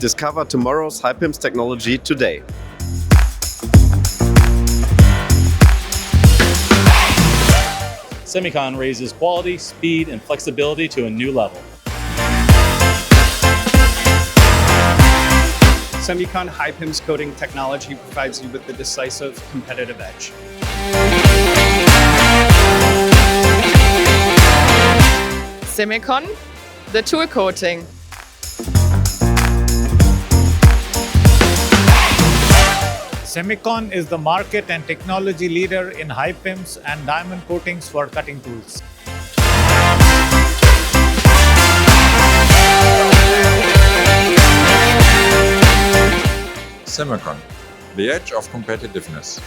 Discover tomorrow's HiPIMS technology today. CemeCon raises quality, speed, and flexibility to a new level. CemeCon HiPIMS coating technology provides you with the decisive competitive edge. CemeCon, the tool coating. CemeCon is the market and technology leader in HiPIMS and Diamond coatings for cutting tools. CemeCon, the edge of competitiveness.